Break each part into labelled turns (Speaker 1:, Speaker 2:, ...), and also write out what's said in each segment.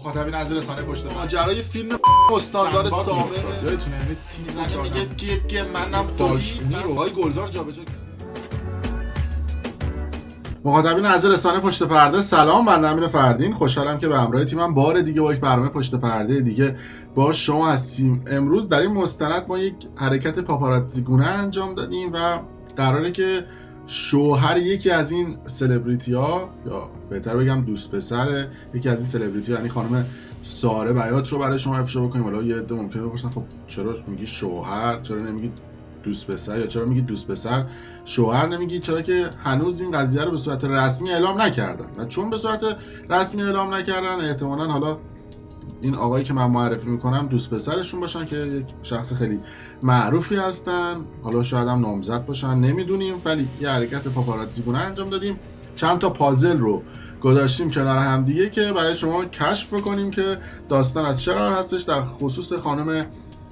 Speaker 1: مخاطبین از رسانه پشت
Speaker 2: ماجرای فیلم استاندار سابق
Speaker 1: یادتونه یعنی تیم
Speaker 2: زنه میگه که منم
Speaker 1: دالشونی رو
Speaker 2: آقای گلزار جابجا کرد.
Speaker 1: مخاطبین از رسانه پشت پرده سلام، بنده امین فردین خوشحالم که به همراه تیمم بار دیگه با یک برنامه پشت پرده دیگه با شما هستیم. امروز در این مستند ما یک حرکت پاپاراتزی گونه انجام دادیم و قراره که شوهر یکی از این سلبریتی ها، یا بهتر بگم دوست پسر یکی از این سلبریتی ها، یعنی خانم ساره بیات رو برای شما افشا بکنیم. حالا یه عده ممکنه بپرسن خب چرا میگی شوهر، چرا نمیگی دوست پسر، یا چرا میگی دوست پسر شوهر نمیگی؟ چرا که هنوز این قضیه رو به صورت رسمی اعلام نکردن و چون به صورت رسمی اعلام نکردن احتمالاً حالا این آقایی که من معرفی میکنم دوست پسرشون باشن که یک شخص خیلی معروفی هستن، حالا شاید هم نامزد باشن، نمیدونیم، ولی یه حرکت پاپاراتزی گونه انجام دادیم. چند تا پازل رو گذاشتیم کنار هم دیگه که برای شما کشف بکنیم که داستان از چه قرار هستش، در خصوص خانم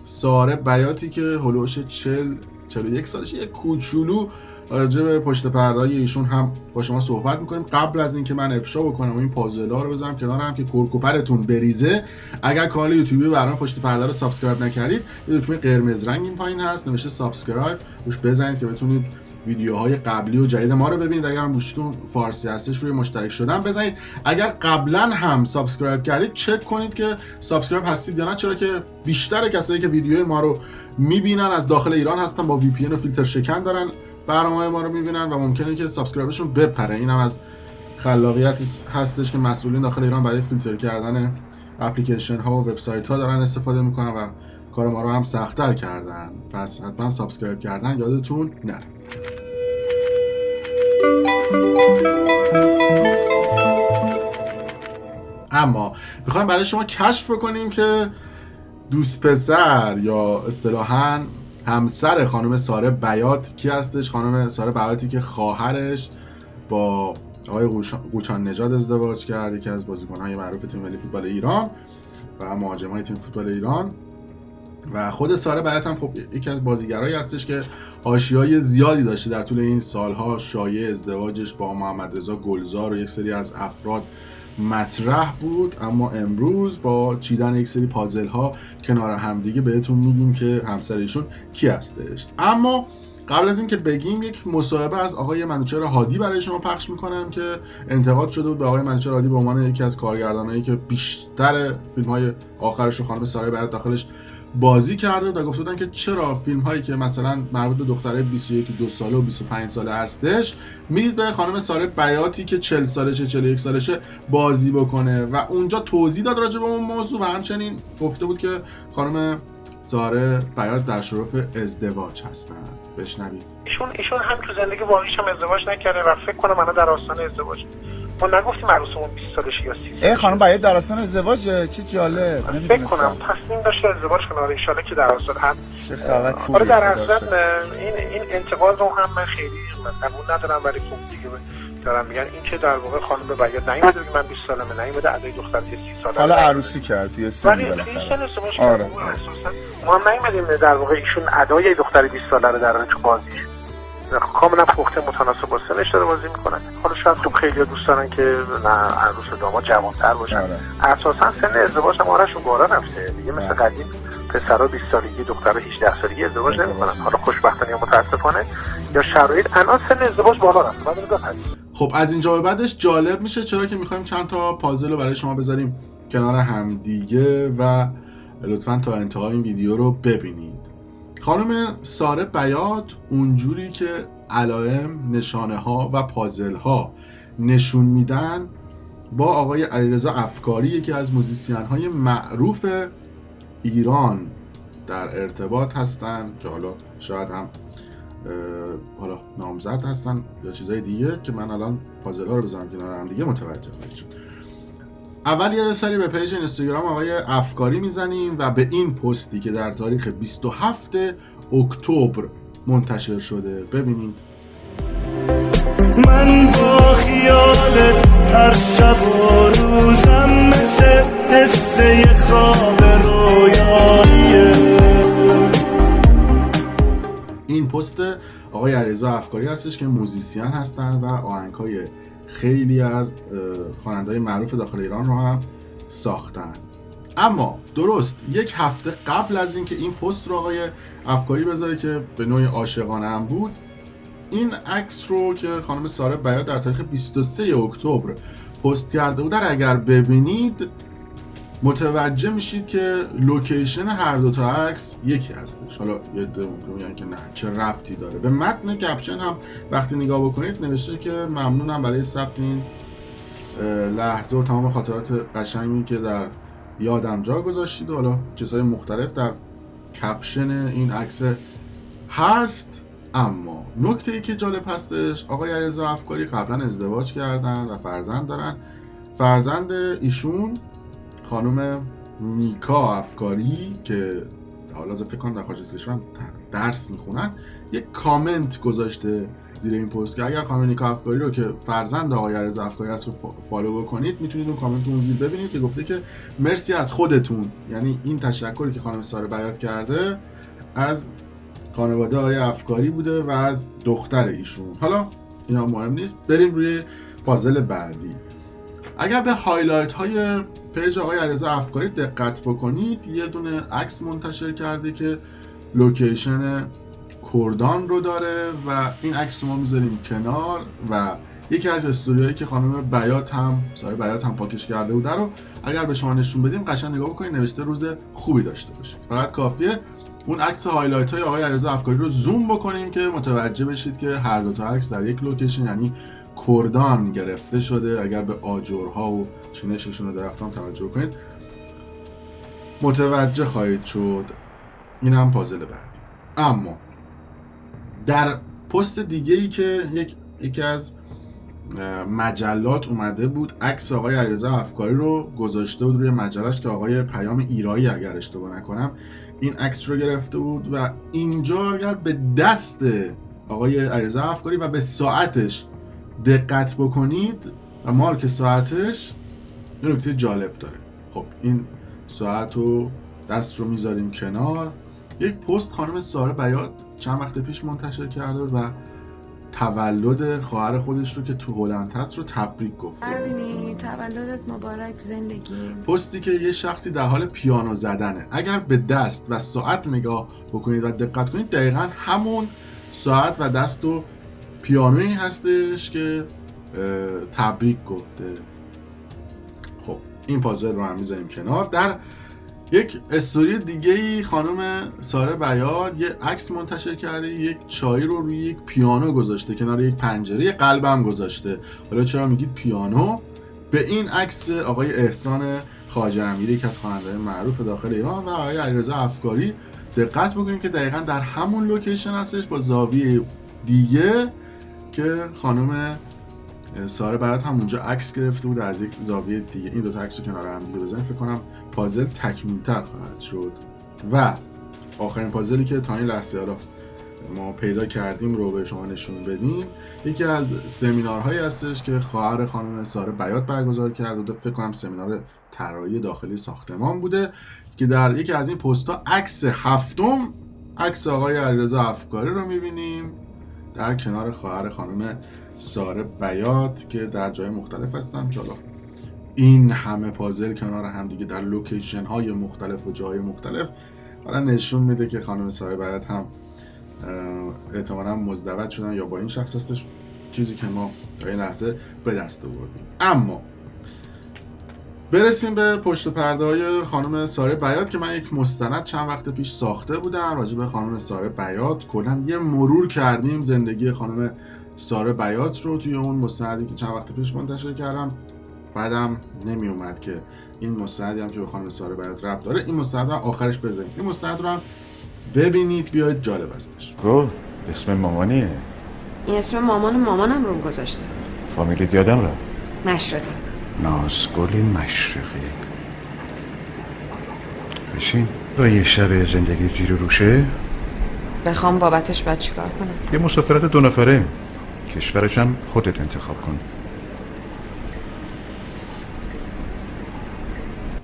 Speaker 1: ساره بیاتی که هلوش 41 سالش، یک کوچولو راجع به پشت پرده‌های ایشون هم با شما صحبت می‌کنیم. قبل از اینکه من افشا بکنم و این پازل‌ها رو بذارم کنار هم که کورکوپرتون بریزه، اگر کانال یوتیوبی برنامه پشت پرده رو سابسکرایب نکردید، یه دکمه قرمز رنگ این پایین هست نوشته سابسکرایب، روش بزنید که بتونید ویدیوهای قبلی و جدید ما رو ببینید. اگر هم گوشتون فارسی هستش روی مشترک شدن بزنید. اگر قبلا هم سابسکرایب کردید چک کنید که سابسکرایب هستید یا نه، چرا که بیشتر کسایی که ویدیوهای ما رو میبینن از داخل ایران هستن، با وی پی ان و فیلتر شکن دارن برنامه‌های ما رو میبینن و ممکنه که سابسکرایبشون بپره. اینم از خلاقیت هستش که مسئولین داخل ایران برای فیلتر کردن اپلیکیشن ها و وبسایت ها دارن استفاده میکنن و کار ما رو هم سخت‌تر کردن. پس حتما سابسکرایب کردن یادتون نره. اما میخوایم برای شما کشف بکنیم که دوست پسر یا اصطلاحاً همسر خانم ساره بیات کی هستش. خانم ساره بیاتی که خواهرش با آقای قوچان نژاد ازدواج کرد، یکی از بازیکن‌های معروف تیم ملی فوتبال ایران و مهاجمای تیم فوتبال ایران. و خود ساره بیات هم خب یکی از بازیگرایی هستش که حاشیه‌های زیادی داشته در طول این سالها. شایعه ازدواجش با محمد رضا گلزار و یک سری از افراد مطرح بود، اما امروز با چیدن یک سری پازل ها کنار همدیگه بهتون میگیم که همسر ایشون کی هستش. اما قبل از این که بگیم، یک مصاحبه از آقای منوچهر هادی برای شما پخش میکنم که انتقاد شده بود به آقای منوچهر هادی به عنوان یکی از کارگردانایی که بیشتر فیلم های آخرش رو خانم ساره بیات داخلش بازی کرده و گفته بودن که چرا فیلم هایی که مثلا مربوط به دختره 21 2 ساله و 25 ساله هستش میدید به خانم ساره بیاتی که 40 سالشه 41 سالشه بازی بکنه. و اونجا توضیح داد راجع به اون موضوع و همچنین گفته بود که خانم ساره بیات در شرف ازدواج هستن. بشنوید.
Speaker 3: ایشون هم تو زندگی واقعیش هم ازدواج نکرده و فکر کنم الان در آستانه ازدواج. ما نگفتیم عروسمون 20 سالشه یا 30 سالشه.
Speaker 4: ای خانم بیات در آستانه ازدواجه، چه جالب.
Speaker 3: فکر کنم تصمیم داشته ازدواج کنه. ان شاء الله که در آستانه هم.
Speaker 4: چه خبر خوبه.
Speaker 3: آره در اصل این انتقاد رو هم من خیلی قبول ندارم، ولی خب دیگه دارم میگن این که در واقع خانم بیات نیومده بگه من 20 سالمه، نیومده ادای دختر 30 ساله
Speaker 4: حالا عروسی کرد توی سن بالاخره.
Speaker 3: آره اساسا ما هم نیومدیم در واقع ایشون ادای دختر 20 ساله رو در تو بازی کاملا پخته متناسب با سنش داره بازی میکنن. حالا شاید خب خیلی دوست دارن که نه عروس و داماد جوان‌تر باشن. اساسا سن ازدواج هم آرشون بالا رفته دیگه، مثل قدیم پسرا 20 سالگی دخترها 18 سالگی ازدواج نمیکنن. حالا خوشبختانه یا متاسفانه یا شرایط الان سن ازدواج بالا رفته.
Speaker 1: خب از اینجا به بعدش جالب میشه، چرا که میخوایم چند تا پازل رو برای شما بذاریم کنار هم دیگه و لطفاً تا انتهای این ویدیو رو ببینید. خانم ساره بیات اونجوری که علائم، نشانه ها و پازل ها نشون میدن با آقای علیرضا افکاری، یکی از موزیسین های معروف ایران در ارتباط هستن که حالا شاید هم حالا نامزد هستن یا چیزای دیگه که من الان پازل ها رو بذارم کنار هم دیگه متوجه خواهید شد. اول یه سری به پیج اینستاگرام آقای افکاری میزنیم و به این پستی که در تاریخ 27 اکتبر منتشر شده ببینید.
Speaker 5: من با خیالت هر شب و روزم مثل قصه خواب رویاییه.
Speaker 1: این پست آقای علیرضا افکاری هستش که موزیسین هستن و آهنگ‌های خیلی از خواننده‌های معروف داخل ایران رو هم ساختن. اما درست یک هفته قبل از اینکه این پست رو آقای افکاری بذاره که به نوعی عاشقانه هم بود، این عکس رو که خانم ساره بیات در تاریخ 23 اکتبر پست کرده بود اگر ببینید متوجه میشید که لوکیشن هر دو تا عکس یکی هستش. حالا یه عده ممکنه میگن که نه چه ربطی داره. به متن کپشن هم وقتی نگاه بکنید نوشته که ممنونم برای ثبت این لحظه و تمام خاطرات قشنگی که در یادم جا گذاشتید. حالا چیزهای مختلف در کپشن این عکس هست. اما نکته ای که جالب هستش، آقای علیرضا افکاری قبلا ازدواج کردن و فرزند دارن. فرزند ایشون خانم نیکا افکاری که حالا فکر کنم در خارج از کشور درس میخونن، یک کامنت گذاشته زیر این پست که اگر خانم نیکا افکاری رو که فرزند آقای علیرضا افکاری هست رو فالو بکنید میتونید اون کامنت اون زیر ببینید که گفته که مرسی از خودتون. یعنی این تشکری که خانم ساره بیات کرده از خانواده آقای افکاری بوده و از دختر ایشون. حالا اینا مهم نیست، بریم روی پازل بعدی. اگر به هایلایت های پیج آقای علیرضا افکاری دقت بکنید یه دونه عکس منتشر کرده که لوکیشن کردان رو داره و این عکس رو ما میذاریم کنار و یکی از استوریایی که خانم بیات هم ساره بیات هم پاکش کرده بوده رو اگر به شما نشون بدیم قشنگ نگاه بکنید نوشته روز خوبی داشته باشید. فقط کافیه اون عکس هایلایت های آقای علیرضا افکاری رو زوم بکنیم که متوجه بشید که هر دو تا عکس در یک لوکیشن یعنی کردان گرفته شده. اگر به آجرها و چینششون و درختان توجه کنید متوجه خواهید شد. این هم پازل بعدی. اما در پست دیگه ای که یکی از مجلات اومده بود عکس آقای علیرضا افکاری رو گذاشته بود روی مجلش که آقای پیام ایرایی اگر اشتباه نکنم این عکس رو گرفته بود و اینجا اگر به دست آقای علیرضا افکاری و به ساعتش دقت بکنید و مارک ساعتش یه نکته جالب داره. خب این ساعت و دست رو میذاریم کنار. یک پست خانم ساره بیات چند وقت پیش منتشر کرده و تولد خواهر خودش رو که تو هلند هست رو تبریک گفته.
Speaker 6: اربینی تولدت مبارک زندگی.
Speaker 1: پستی که یه شخصی در حال پیانو زدنه. اگر به دست و ساعت نگاه بکنید و دقت کنید دقیقاً همون ساعت و دست و پیانویی هستش که تبریک گفته. خب این پازل رو هم میذاریم کنار. در یک استوری دیگه‌ای خانم ساره بیات یه عکس منتشر کرده، یک چای رو روی یک پیانو گذاشته کنار یک پنجره، قلبم گذاشته. حالا چرا میگید پیانو؟ به این عکس آقای احسان خواجه امیری که از خواننده‌های معروف داخل ایران و آقای علیرضا افکاری دقت بکنید که دقیقاً در همون لوکیشن هستش با زاویه دیگه که خانم ساره بیات هم اونجا عکس گرفته بود از یک زاویه دیگه. این دو تا عکس رو کنار هم دیگه بزنید فکر کنم پازل تکمیل‌تر خواهد شد. و آخرین پازلی که تا این لحظه حالا ما پیدا کردیم رو به شما نشون بدیم یکی از سمینارهایی هستش که خواهر خانم ساره بیات برگزار کرده. فکر کنم سمینار طراحی داخلی ساختمان بوده که در یکی از این پست‌ها عکس هفتم عکس آقای علیرضا افکاری رو می‌بینیم در کنار خواهر خانم ساره بیات که در جای مختلف هستن که حالا این همه پازل کنار هم دیگه در لوکیشن های مختلف و جای مختلف حالا نشون میده که خانم ساره بیات هم احتمالاً مزدوج شدن یا با این شخص هستش، چیزی که ما در این لحظه به دست آوردیم. اما برسیم به پشت پرده های خانم ساره بیات که من یک مستند چند وقت پیش ساخته بودم راجع به خانم ساره بیات. کلاً یه مرور کردیم زندگی خانم ساره بیات رو توی اون مستندی که چند وقت پیش منتشر کردم. بعدم نمی اومد که این مستندی هم که به خانم ساره بیات ربط داره این مستند هم آخرش بذاریم. این مستند رو هم ببینید بیاید، جالب هستش.
Speaker 7: اسم مامانیه؟
Speaker 6: این اسم مامانم رو گذاشته.
Speaker 7: فامیلیت یادم را؟
Speaker 6: مشرقی.
Speaker 7: نازگل مشرقی. بشین. با یه شب زندگی زیر روشه؟
Speaker 6: بخوام بابتش باید چیکار کنم؟
Speaker 7: یه مسافرت 2 نفره. کشورش هم خودت انتخاب کن.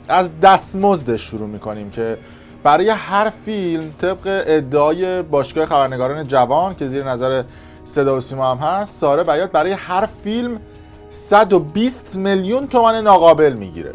Speaker 8: از دستمزدش شروع میکنیم که برای هر فیلم طبق ادعای باشگاه خبرنگاران جوان که زیر نظر صدا و سیما هم هست، ساره بیات برای هر فیلم 120 میلیون تومان ناقابل میگیره.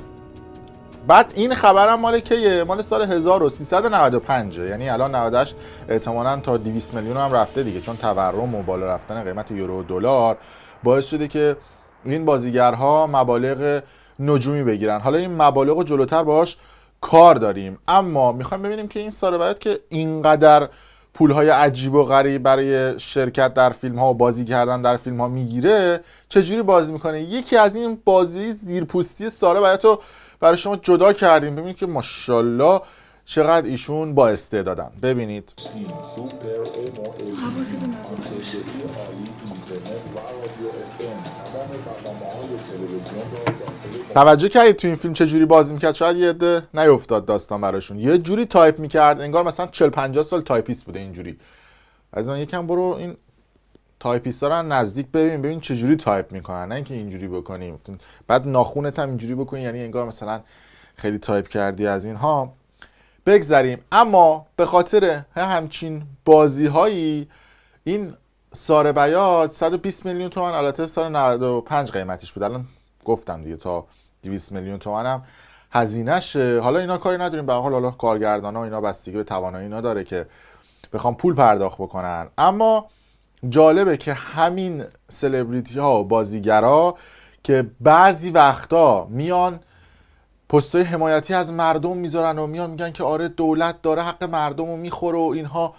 Speaker 8: بعد این خبرم مال کیه؟ مال سال 1395، یعنی الان 98 احتمالاً تا 200 میلیون هم رفته دیگه، چون تورم و بالا رفتن قیمت یورو و دلار باعث شده که این بازیگرها مبالغ نجومی بگیرن. حالا این مبالغ رو جلوتر باهاش کار داریم، اما میخوایم ببینیم که این ساره بیات که اینقدر پولهای عجیب و غریب برای شرکت در فیلم ها و بازی کردن در فیلم ها میگیره چجوری بازی میکنه. یکی از این بازی زیرپوستی ساره بیات رو برای شما جدا کردیم. ببینید که ماشاءالله چقدر ایشون با استعدادن. ببینید توجه کردید تو این فیلم چه جوری بازی میکرد؟ شاید یه عده نیافتاد داستان براشون. یه جوری تایپ میکرد انگار مثلا 40-50 سال تایپیست بوده. اینجوری از من یکم برو این تایپیستا رو نزدیک ببین چه جوری تایپ میکنن، نه اینکه اینجوری بکنیم بعد ناخونت هم اینجوری بکنی، یعنی انگار مثلا خیلی تایپ کردی از اینها. بگذریم. اما به خاطر همچین بازی هایی این ساره بیات 120 میلیون تومان، البته سال 95 قیمتش بود، الان گفتم دیگه تا 200 میلیون تومان هم هزینه‌شه. حالا اینا کاری نداریم، به هر حال کارگردانا اینا بستگی به توانایی اینا داره که بخوام پول پرداخت بکنن. اما جالبه که همین سلبریتی ها و بازیگرا که بعضی وقتا میان پستای حمایتی از مردم میذارن و میان میگن که آره دولت داره حق مردم رو میخوره و اینها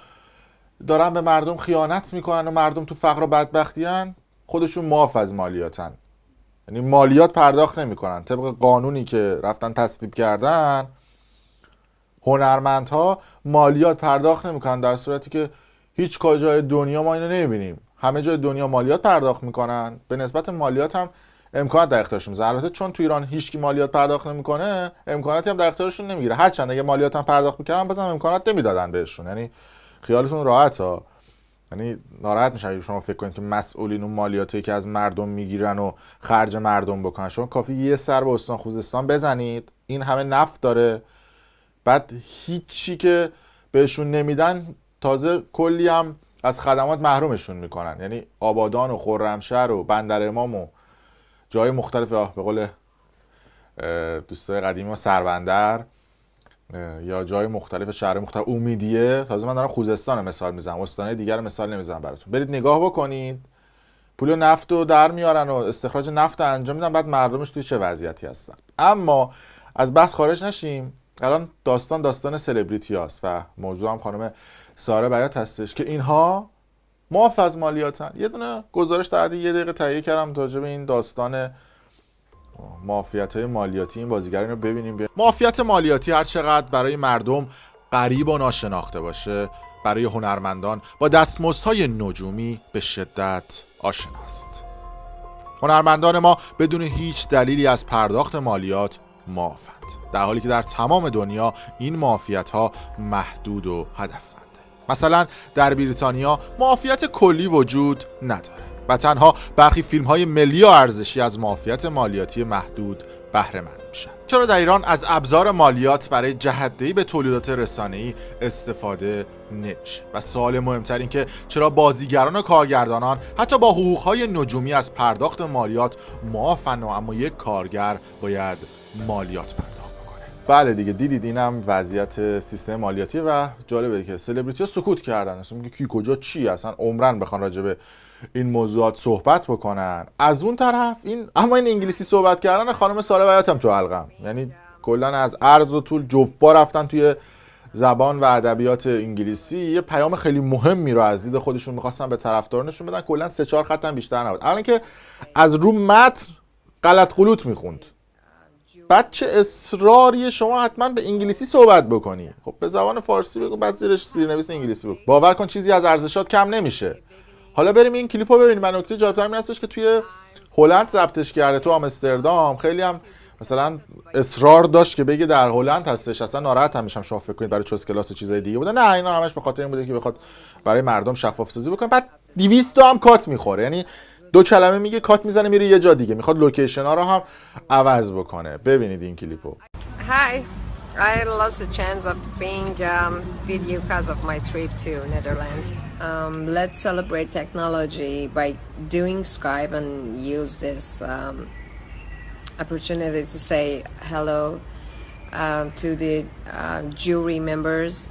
Speaker 8: دارن به مردم خیانت میکنن و مردم تو فقر و بدبختی هن، خودشون معاف از مالیاتن، یعنی مالیات پرداخت نمیکنن. طبق قانونی که رفتن تصویب کردن هنرمندها مالیات پرداخت نمیکنن، در صورتی که هیچ کجای دنیا ما اینو نمیبینیم. همه جای دنیا مالیات پرداخت میکنن، به نسبت مالیات هم امکانات در اختیارشون میذارن. البته چون تو ایران هیچکی مالیات پرداخت نمیکنه امکاناتی هم در اختیارشون نمیگیره، هرچند اگه مالیات هم پرداخت میکردن بازم امکانات نمیدادن بهشون. یعنی خیالتون راحت ها، یعنی ناراحت میشن شما فکر کنید که مسئولین اون مالیاتی که از مردم میگیرن و خرج مردم بکنن. شما کافی یه سر به استان خوزستان بزنید، این همه نفت داره، بعد هیچی که بهشون نمیدن، تازه کلی هم از خدمات محرومشون میکنن. یعنی آبادان و خرمشهر و بندر امام و جای مختلف، به قول دوستای قدیمی ما سربندر، یا جای مختلف شهر مختلف، امیدیه، تازه من دارم خوزستان مثال میزنم، استانهای دیگر مثال نمیزنم براتون. برید نگاه بکنید پول نفت رو در میارن و استخراج نفت انجام میدن، بعد مردمش توی چه وضعیتی هستن. اما از بحث خارج نشیم، الان داستان سلبریتی هاست و موضوع هم خانم ساره بیات هستش که اینها معاف از مالیاتن. یه دونه گزارش در حد 1 دقیقه تهیه کردم راجع به این داستان معافیت‌های مالیاتی این بازیگران رو ببینیم. معافیت مالیاتی هر چقدر برای مردم غریب و ناشناخته باشه، برای هنرمندان با دستمزدهای نجومی به شدت آشناست. هنرمندان ما بدون هیچ دلیلی از پرداخت مالیات معافند، در حالی که در تمام دنیا این معافیت‌ها محدود و هدفمنده. مثلا در بریتانیا معافیت کلی وجود نداره و تنها برخی فیلم‌های ملی و ارزشی از معافیت مالیاتی محدود بهره مند میشن. چرا در ایران از ابزار مالیات برای جهت‌دهی به تولیدات رسانه‌ای استفاده نمیشه؟ و سوال مهمتر این که چرا بازیگران و کارگردانان حتی با حقوق‌های نجومی از پرداخت مالیات معافن و اما یک کارگر باید مالیات پرداخت بکنه؟ بله دیگه، دیدید اینم وضعیت سیستم مالیاتی و جالبه که سلبریتی‌ها سکوت کردن، اصلا میگه کی کجا چی، اصلا عمرن بخوان راجع به این موضوعات صحبت بکنن. از اون طرف این انگلیسی صحبت کردن خانم ساره بیات هم تو حلقم، یعنی کلا از عرض و طول جفت‌بار رفتن توی زبان و ادبیات انگلیسی یه پیام خیلی مهمی رو از دید خودشون می‌خواستن به طرفدارانشون بدن. کلا 3-4 خط هم بیشتر نبود. اولا که از رو متن غلط غلوط میخوند، بعد چه اصراری شما حتما به انگلیسی صحبت بکنی، خب به زبان فارسی بگو، بعد زیرش زیرنویس انگلیسی بگو. باور کن چیزی از ارزشات کم نمیشه. حالا بریم این کلیپو ببینیم. من نکته جالب‌تر این هستش که توی هلند ضبطش کرده، تو آمستردام. خیلی هم مثلا اصرار داشت که بگه در هلند هستش. اصلا ناراحت هم میشم شما فکر کنید برای چوس کلاس چیزای دیگه بوده. نه، اینا همش به خاطر این بوده که بخواد برای مردم شفاف سازی بکنه. بعد 200 تا هم کات میخوره، یعنی 2 کلمه میگه کات میزنه میره یه جا دیگه، میخواد لوکیشن ها رو هم عوض بکنه. ببینید این کلیپو.
Speaker 6: Hi. I lost the chance of being with you because of my trip to Netherlands. Let's celebrate technology by doing Skype and use this opportunity to say hello to the jury members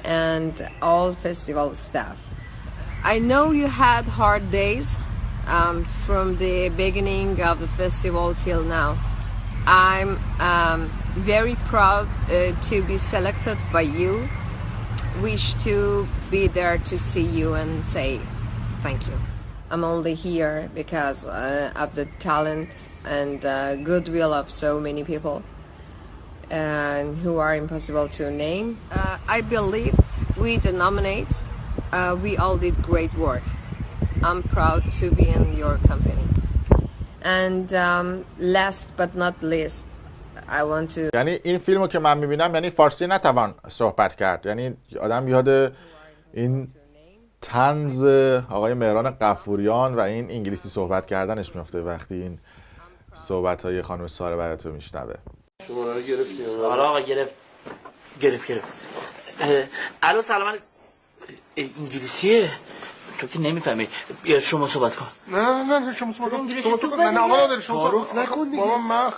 Speaker 6: and all festival staff. I know you had hard days from the beginning of the festival till now. I'm very proud to be selected by you. Wish to be there to see you and say thank you. I'm only here because of the talent and goodwill of so many people who are impossible to name. I believe we the nominates, we all did great work. I'm proud to be in your company. And last but not least, I want to
Speaker 8: یعنی این فیلمو که من میبینم یعنی فارسی نتوان صحبت کرد، یعنی آدم یاد این طنز آقای مهران غفوریان و این انگلیسی صحبت کردنش میفته وقتی این صحبت‌های خانم ساره براتو میشنوه.
Speaker 3: شماره رو گرفتیم.
Speaker 9: آره آقا گرفت. الو سلام. انگلیسیه؟ تو که نمیفهمی. بیا شما صحبت کن.
Speaker 3: نه شما صحبت کن. شما تو نه آقا نداری شما صحبت نکن دیگه. بابا من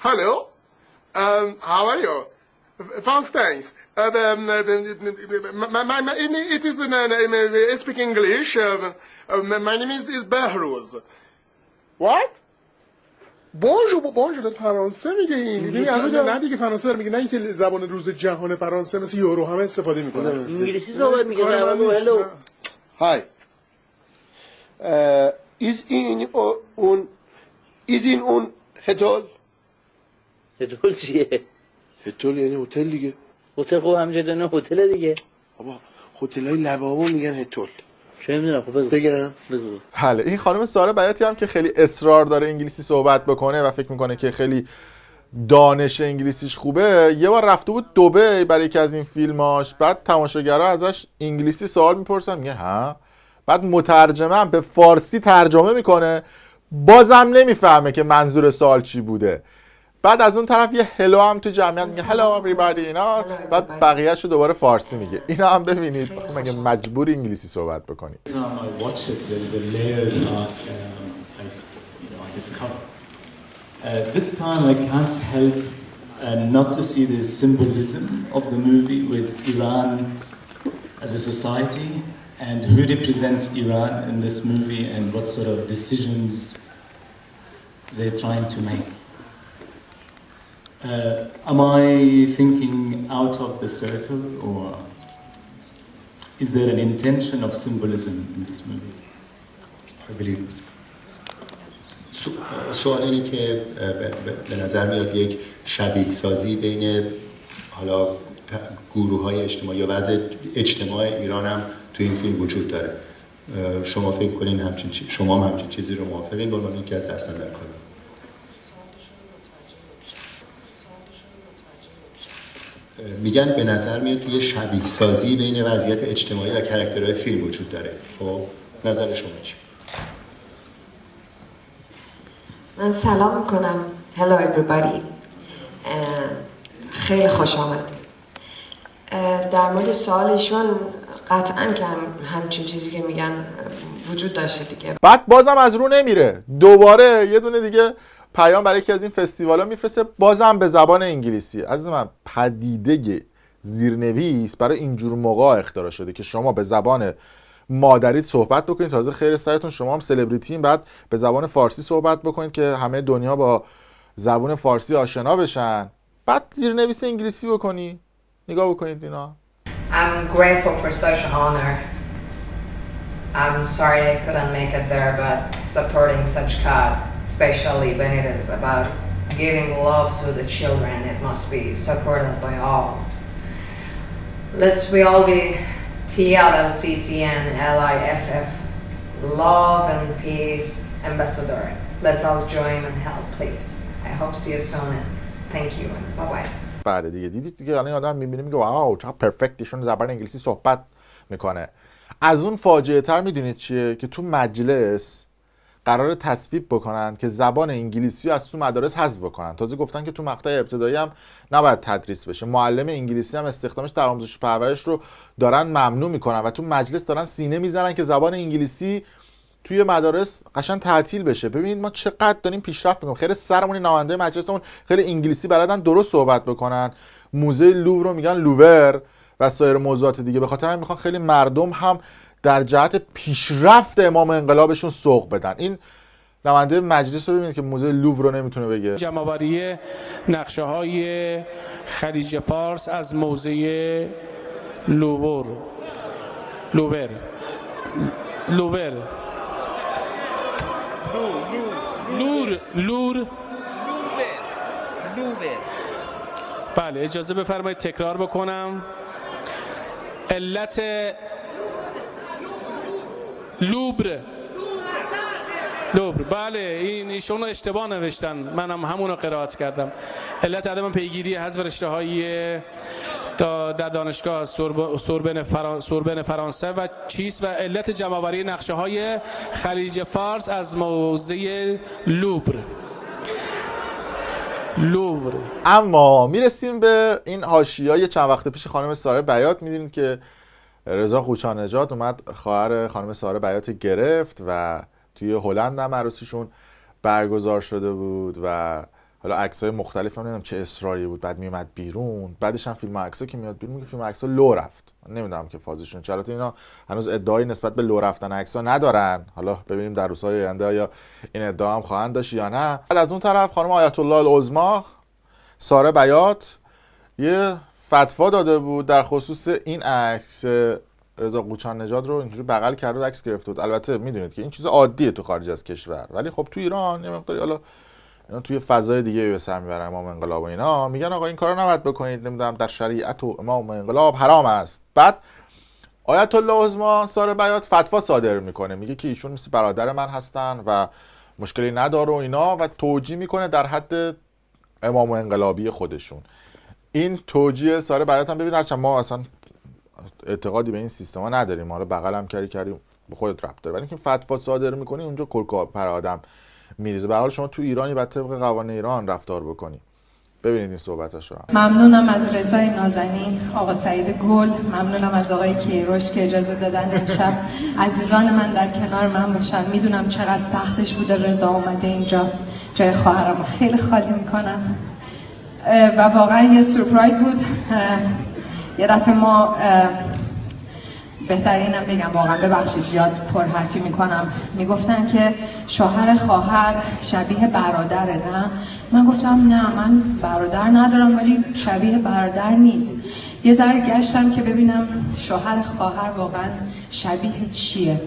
Speaker 3: Hello. How are you? Fine, thanks. It is speak English. My name is Behruz. What? بونژور فرانسه میگه این. نه دیگه فرانسه میگه، نه اینکه زبان روز جهان فرانسه مثل یورو همه استفاده میکنه.
Speaker 9: انگلیسی صحبت میگه. هلو.
Speaker 3: Hi. Is in اون هتل؟
Speaker 9: هتل چیه؟
Speaker 3: هتل یعنی هتل دیگه.
Speaker 9: هتل خوب همینجا دونه هتل دیگه.
Speaker 3: بابا هتلای لبابو میگن هتل.
Speaker 9: چه میدونم. خب
Speaker 3: بگم.
Speaker 8: بله این خانم ساره بیاتی هم که خیلی اصرار داره انگلیسی صحبت بکنه و فکر میکنه که خیلی دانش انگلیسیش خوبه، یه بار رفته بود دبی برای یکی از این فیلماش، بعد تماشاگرها ازش انگلیسی سوال میپرسن، میگه ها، بعد مترجمه به فارسی ترجمه میکنه، بازم نمیفهمه که منظور سوال چی بوده. بعد از اون طرف یه هلو هم تو جمعیت میگه hello everybody اینا، بعد بقیه‌اش رو دوباره فارسی میگه. اینا هم ببینید مگه مجبور انگلیسی صحبت کنید.
Speaker 10: This time I can't help not to see the symbolism of the movie with Iran as a society and who represents Iran in this movie and what sort of decisions they're trying to make. Am I thinking out of the circle, or is there an intention of symbolism in this movie?
Speaker 11: I believe. سوال اینه که به نظر میاد یک شبیه سازی بین حالا گروه‌های اجتماعی یا وضع اجتماع ایران هم تو این فیلم وجود داره. شما فکر کنین شما هم همچین چیزی رو موافقین به عنوان یکی از دستاندرکاران؟ میگن به نظر میاد که یه شبیه سازی بین وضعیت اجتماعی و کاراکترهای فیلم وجود داره. خب نظر شما چی؟
Speaker 6: من سلام میکنم. Hello everybody. خیلی خوش آمد. در مورد سوالشون قطعا که همچین چیزی که میگن وجود داشته دیگه.
Speaker 8: بعد بازم از رو نمیره، دوباره یه دونه دیگه پیام برای یکی از این فستیوالا میفرسته، بازم به زبان انگلیسی. از من پدیده زیرنویس برای اینجور موقع اختراع شده که شما به زبان مادریت صحبت بکنید، تازه خیر سرتون شما هم سلبریتین، بعد به زبان فارسی صحبت بکنید که همه دنیا با زبان فارسی آشنا بشن، بعد زیرنویس انگلیسی بکنی. نگاه بکنید اینا.
Speaker 6: I'm grateful for such honor. I'm sorry I couldn't make it there, but supporting such cause, especially when it is about giving love to the children, it must be supported by all. Let's we all be TLLCCN LIFF, love and peace ambassador. Let's all join and help, please. I hope see you soon and thank you and bye bye.
Speaker 8: بعد دیگه دیدید دیگه الان آدم میبینه میگه واو چقدر پرفکت ایشون زبان انگلیسی صحبت میکنه. از اون فاجعه تر میدونید چیه که تو مجلس قرار تصویب بکنن که زبان انگلیسی رو از تو مدارس حذف بکنن. تازه گفتن که تو مقطع ابتدایی هم نباید تدریس بشه. معلم انگلیسی هم استخدامش در آموزش پرورش رو دارن ممنوع میکنن و تو مجلس دارن سینه میزنن که زبان انگلیسی توی مدارس قشنگ تعطیل بشه. ببینید ما چقدر داریم پیشرفت میکنیم. خیلی سرمون نماینده مجلسمون خیلی انگلیسی بلدن درست صحبت بکنن. موزه لوور رو میگن لوور و سایر موضوعات دیگه. به خاطر همین میخوان خیلی مردم هم در جهت پیشرفت امام انقلابشون سوق بدن. این نماینده مجلس رو ببینید که موزه لوور رو نمیتونه بگه.
Speaker 12: جمع‌آوری نقشه‌های خلیج فارس از موزه لوور بله اجازه بفرمایید تکرار بکنم. علت لوبر بله ایشون اشتباه نوشتن، منم همون رو قرائت کردم. علت عدم پیگیری حذف رشته‌های در دانشگاه سوربن فرانسه و چیست و علت جمع‌آوری نقشه‌های خلیج فارس از موزه لوور.
Speaker 8: اما میرسیم به این حاشیه‌ای چند وقت پیش خانم ساره بیات. می‌دونید که رضا قوچان-نژاد اومد خواهر خانم ساره بیات گرفت و توی هلند هم عروسیشون برگزار شده بود و حالا عکسای مختلف هم نمیدونم چه اصراری بود. بعد میومد بیرون، بعدش هم فیلم عکسا که میاد بیرون میگه فیلم عکسا لو رفت. نمیدونم که فازشون چرا اینا هنوز ادعایی نسبت به لو رفتن عکسا ندارن. حالا ببینیم در روزهای آینده آیا این ادعا هم خواهند داشت یا نه. بعد از اون طرف خانم آیت الله العظما ساره بیات یه فتوا داده بود در خصوص این عکس. رضا قوچان-نژاد رو اینجوری بغل کرد و عکس گرفته بود. البته میدونید که این چیز عادیه تو خارج از کشور، ولی خب تو ایران یه مقداری حالا اینا توی فضای دیگه به سر میبرن. امام انقلاب و اینا میگن آقا این کارو نباید بکنید، نمیدونم در شریعت و امام انقلاب حرام است. بعد آیت الله العظما ساره بیات فتوا صادر میکنه، میگه که ایشون مثل برادر من هستن و مشکلی نداره و اینا و توجیه میکنه در حد امام انقلابی خودشون. این توجیه ساره بیات هم ببین، هرچند ما اصلا اعتقادی به این سیستما نداریم، حالا بغلم کردیم به خودت ربط داره، ولی که فتوا صادر میکنی اونجا کلکا پر آدم میریزه. به حال شما تو ایرانی بعد طبق قوانین ایران رفتار بکنی. ببینید این صحبتاشو.
Speaker 13: ممنونم از رضای نازنین، آقا سعید گل، ممنونم از آقای کیروش که اجازه دادن امشب عزیزان من در کنار من باشن. میدونم چقدر سختش بوده رضا اومده اینجا جای خواهرم خیلی خالی میکنم و واقعا یه سورپرایز بود. یه دفعه ما بهترینم بگم واقعا ببخشید زیاد پرحرفی میکنم، میگفتن که شوهر خواهر شبیه برادره. نه من گفتم نه من برادر ندارم ولی شبیه برادر نیست. یه ذره گشتم که ببینم شوهر خواهر واقعا شبیه چیه.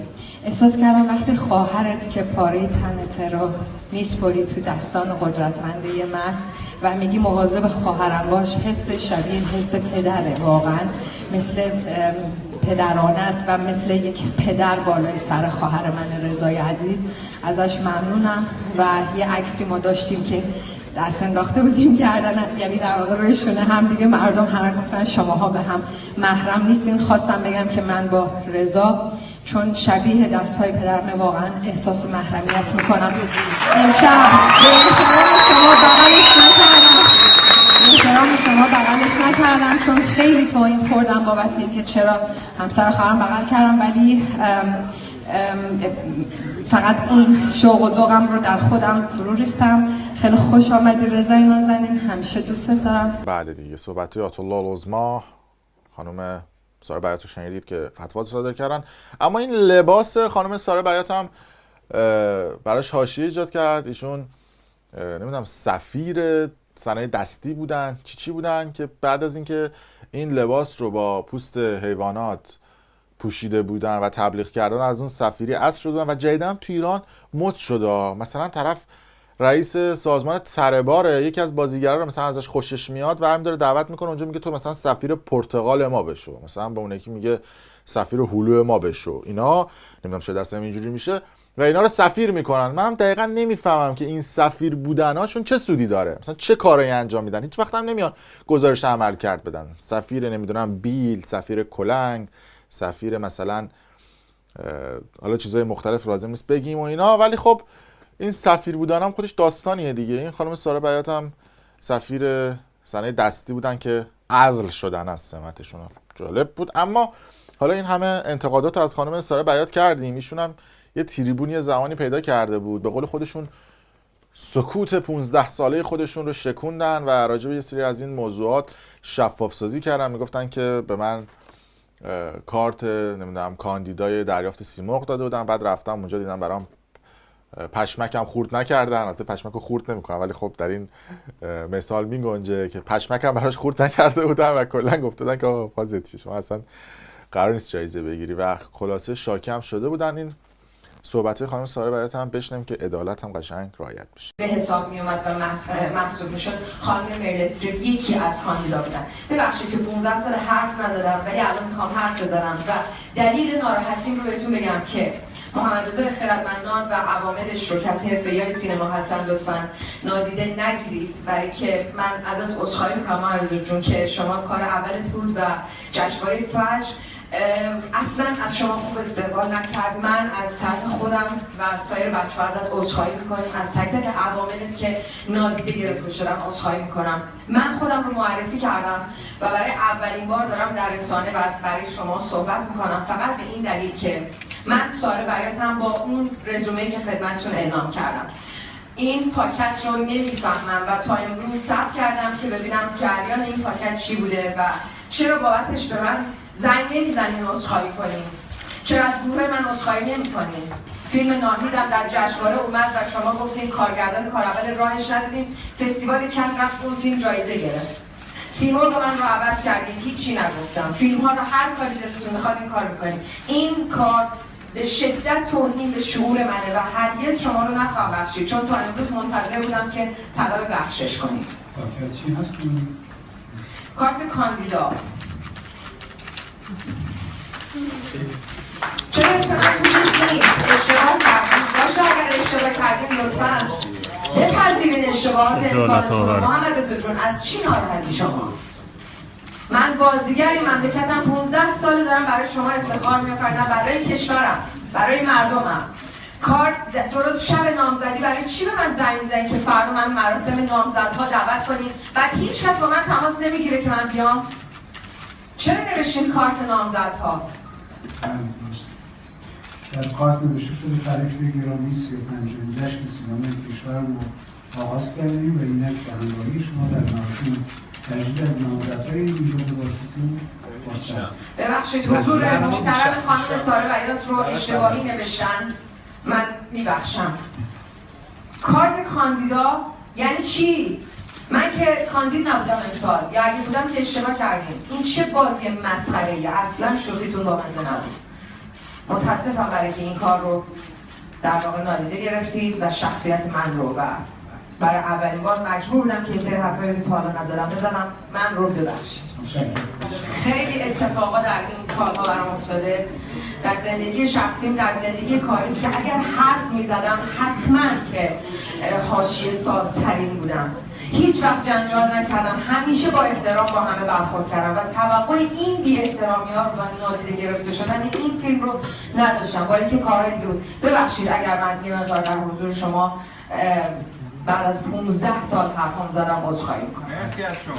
Speaker 13: احساس کردم وقتی خواهرت که پاره تنت رو میسپری تو دستان قدرتمند یه مرد و میگی مواظب خواهرم باش، حس شبیه حس پدره، واقعا مثل پدرانه است و مثل یک پدر بالای سر خواهر من رضای عزیز. ازش ممنونم و یه عکسی ما داشتیم که دست انداخته بودیم گردن، یعنی در واقع روی شونه هم دیگه. مردم همه گفتن شماها به هم محرم نیستین. خواستم بگم که من با رضا چون شبیه دست‌های پدرم واقعا احساس محرمیت میکنم. امشب به احترام شما بغلش نکردم چون خیلی توهین خوردم بابت اینکه چرا همسر خواهرم بغل کردم، ولی فقط اون شوق و ذوقم رو در خودم فرو ریختم. خیلی خوش آمدی رضای نازنین، همیشه دوست دارم.
Speaker 8: بعد دیگه صحبت‌های آیت الله العظما خانم ساره بیات رو شنیدید که فتوا صادر کردن. اما این لباس خانم ساره بیات هم براش حاشیه ایجاد کرد. ایشون نمیدونم سفیر صنایع دستی بودن چی بودن که بعد از اینکه این لباس رو با پوست حیوانات پوشیده بودن و تبلیغ کردن از اون سفیری اصل شدن و جدیدن تو ایران مد شده. مثلا طرف رئیس سازمان تره‌بار یکی از بازیگرا رو مثلا ازش خوشش میاد و داره دعوت میکنه اونجا، میگه تو مثلا سفیر پرتغال ما بشو، مثلا به اون یکی میگه سفیر هلو ما بشو. اینا نمیدونم چه دستم اینجوری میشه و اینا رو سفیر میکنن. منم دقیقاً نمیفهمم که این سفیر بودناشون چه سودی داره، مثلا چه کاری انجام میدن. هیچ وقت هم نمیان گزارش عمل کرد بدن. سفیر نمیدونم بیل، سفیر کلنگ، سفیر مثلا حالا چیزای مختلف لازم نیست بگیم و اینا، ولی خب این سفیر بودن هم خودش داستانیه دیگه. این خانم ساره بیات هم سفیر صنایع دستی بودن که عزل شدن از سمتشون. جالب بود. اما حالا این همه انتقادات از خانم ساره بیات کردیم، ایشون هم یه تریبون یه زمانی پیدا کرده بود، به قول خودشون سکوت 15 ساله خودشون رو شکوندن و راجع به یه سری از این موضوعات شفاف سازی کردن. میگفتن که به من کارت نمیدونم کاندیدای دریافت سیمرغ داده بودن، بعد رفتم اونجا دیدم برام پشمکم خورد نکردن. البته پشمکو خورد نمیکنن ولی خب در این مثال میگنجه که پشمکم براش خورد نکرده بودن و کلا گفتن که آقا فازتی شما اصلا قرار نیست جایزه بگیری و خلاصه شاکی هم شده بودن. این صحبت خانم ساره بیات هم بشنیم که عدالت هم قشنگ رعایت بشه.
Speaker 13: به حساب می اومد و محسوب میشد. خانم میریل استریپ یکی از کاندیدا بودن. ببخشید که 15 سال حرف نزدم ولی الان میخوام حرف بزنم و دلیل ناراحتیم رو بهتون بگم که محمد رضا خردمندان و عواملش رو کسی حرفه‌ای سینما هستن لطفاً نادیده نگیرید، برای که من ازت عذرخواهی میکنم محمد رضا جون که شما کار اولت بود و جشنواره فجر اصلا از شما خوب استقبال نکرد. من از طرف خودم و سایر بچه‌ها ازت عذرخواهی میکنم، از تک تک عواملت که نادیده گرفته شدم عذرخواهی میکنم. من خودم رو معرفی کردم و برای اولین بار دارم در رسانه و برای شما صحبت میکنم، فقط به این دلیل که من ساره بیاتم با اون رزومه‌ای که خدمتتون اعلام کردم این پاکت رو نمیفهمم و تا امروز ثبت کردم که ببینم جریان این پاکت چی بوده و چرا بابتش به من زنگ نمیزنین عذرخواهی کنین، چرا از گروه من عذرخواهی نمی‌کنین. فیلم ناهیدم در جشنواره اومد و شما گفتین کارگردان کار اول راهش ندیدیم، فستیوال کن رفت اون فیلم جایزه گرفت. سیمرغ من رو عوض کردین، هیچی نگفتم. فیلم ها رو هر کاری دلتون میخواد این کار میکنین. این کار به شدت توهین به شعور منه و هرگز شما رو نخواهم بخشید، چون تا امروز منتظر بودم که طلب بخشش کنید. کارت کاندیدا. چرا اسم من توش نیست؟ اشتباه کردیم. باشه اگر اشتباه کردیم لطفاً بپذیرین اشتباهات انسانتون. محمد رضا جون از چی ناراحتی شما؟ من بازیگری مملکتم 15 سال دارم برای شما افتخار می‌کنم، برای کشورم، برای مردمم. کارت درست شب نامزدی برای چی به من زنگ می‌زنید که فردا من مراسم نامزدها دعوت کنید بعد هیچ کس با من تماس نمیگیره که من بیام؟ چرا نوشتین کارت نامزدها؟
Speaker 14: در کارت نوشته شده تاریخ گرامی 35 جشن سینمای کشور رو آغاز کردیم و اینک به همراهی شما در مراسم تجدید از نامزدهای اینجا باشید باشد.
Speaker 13: ببخشید حضور محترم خانم ساره بیات رو اشتباهی نوشتن، من میبخشم. کارت کاندیدا یعنی چی؟ من که کاندید نبودم امسال، یا اگه بودم که اشتباه کردیم. این چه بازی مسخره‌ای؟ اصلا شوخیتون با مزه نبود. متاسفم برای که این کار رو در واقع نادیده گرفتید و شخصیت من رو و برای اولین بار مجبور بودم که این سری حرفایی رو تا حالا نزدم بزنم. من رو ببخشید. خیلی اتفاقا در این سالها برام افتاده در زندگی شخصیم، در زندگی کاریم که اگر حرف میزدم حتما که حاشیه سازترین بودم. هیچ وقت جنجال نکردم، همیشه با احترام با همه برخورد کردم و توقع این بی احترامی ها رو و نادیده گرفته شدن این فیلم رو نداشتم با اینکه کارهای دیگه بود. ببخشید اگر من یه مقدار در حضور شما بعد از 15 سال حرفام زدم عذرخواهی میکنم.
Speaker 15: مرسی از شما.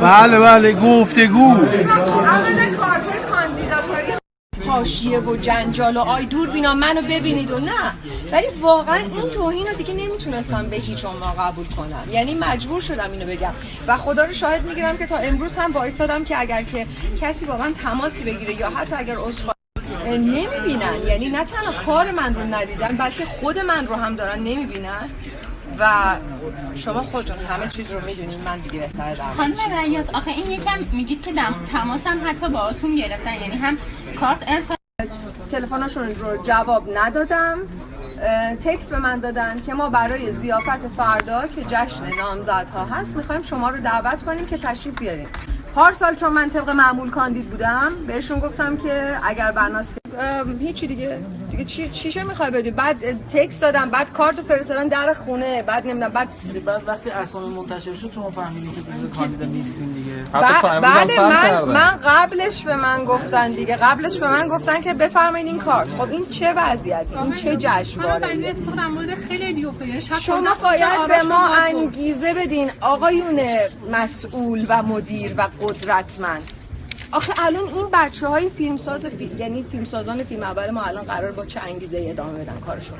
Speaker 5: بله بله گفتگو.
Speaker 13: عمل کارت کاندیداتوری حاشیه و جنجال و آی دور بینا منو ببینید و نه، ولی واقعا این توهین رو دیگه نمیتونستم به هیچ عنوان قبول کنم. یعنی مجبور شدم اینو بگم و خدا رو شاهد میگیرم که تا امروز هم وایسادم که اگر که کسی با من تماسی بگیره یا حتی اگر عذرخواهی نمیبینن، یعنی نه تنها کار من رو ندیدن بلکه خود من رو هم دارن نمیبینن و شما خودتون همه چیز رو میدونید، من دیگه بهتره دارم.
Speaker 16: خانم بیات آخه این یکم میگید که تماس هم حتی با اتون گرفتن، یعنی هم کارت ارسال
Speaker 6: تلفنشون رو جواب ندادم، تکست به من دادن که ما برای ضیافت فردا که جشن نامزدها هست میخوایم شما رو دعوت کنیم که تشریف بیارین. پارسال چون من طبق معمول کاندید بودم بهشون گفتم که اگر بناس هیچی دیگه چیشه میخوای بدی. بعد تکست دادم، بعد کارتو فرستادن در خونه، بعد نمیدونم بعد
Speaker 9: وقتی اسامی منتشر شد شما فهمیدید که دیگه کاندید نیستین دیگه.
Speaker 6: بله من قبلش به من گفتن دیگه، قبلش به من گفتن که بفرمایید این کارت. خب این چه وضعیتی؟ این چه جشنواره‌ای؟
Speaker 16: در مورد خیلی دیگه
Speaker 6: شما باید به ما انگیزه بدین آقایون مسئول و مدیر و قدرتمند. آخه الان این بچه‌های یعنی فیلمسازان فیلم اول ما الان قرار با چه انگیزه‌ای ادامه بدن کارشون؟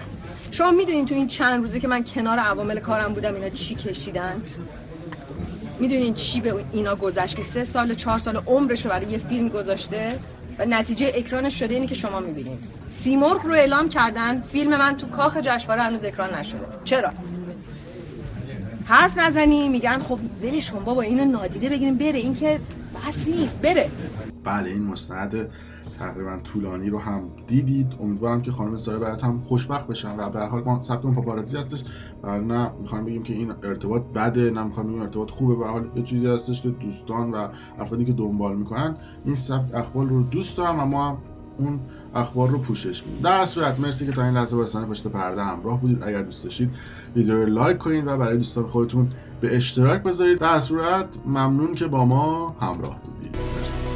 Speaker 6: شما میدونین تو این چند روزی که من کنار عوامل کارم بودم اینا چی کشیدن؟ میدونین چی به اینا گذشت که 3 سال 4 سال عمرشو برای یه فیلم گذاشته و نتیجه اکرانش شده اینی که شما میبینید. سیمرغ رو اعلام کردن، فیلم من تو کاخ جشنواره هنوز اکران نشده. چرا؟ حرف نزنی میگن خب ولش کن بابا اینو نادیده بگیریم بره، این که بس نیست بره.
Speaker 1: بله این مستند تقریبا طولانی رو هم دیدید. امیدوارم که خانم سارا برات هم خوشبخت بشن و به هر حال سبک اون پاپاراتزی هستش و نه میخوام بگیم که این ارتباط بده، نه میخوام بگیم ارتباط خوبه. به هر حال یه چیزی هستش که دوستان و افرادی که دنبال میکنن این سبک اخبار رو دوست دارن و ما هم اون اخبار رو پوشش میدیم. در صورت مرسی که تا این لحظه با رسانه پشت پرده همراه بودید. اگر دوست داشتید ویدیو رو لایک کنید و برای دوستان خودتون به اشتراک بذارید. در صورت ممنون که با ما همراه بودید. مرسی.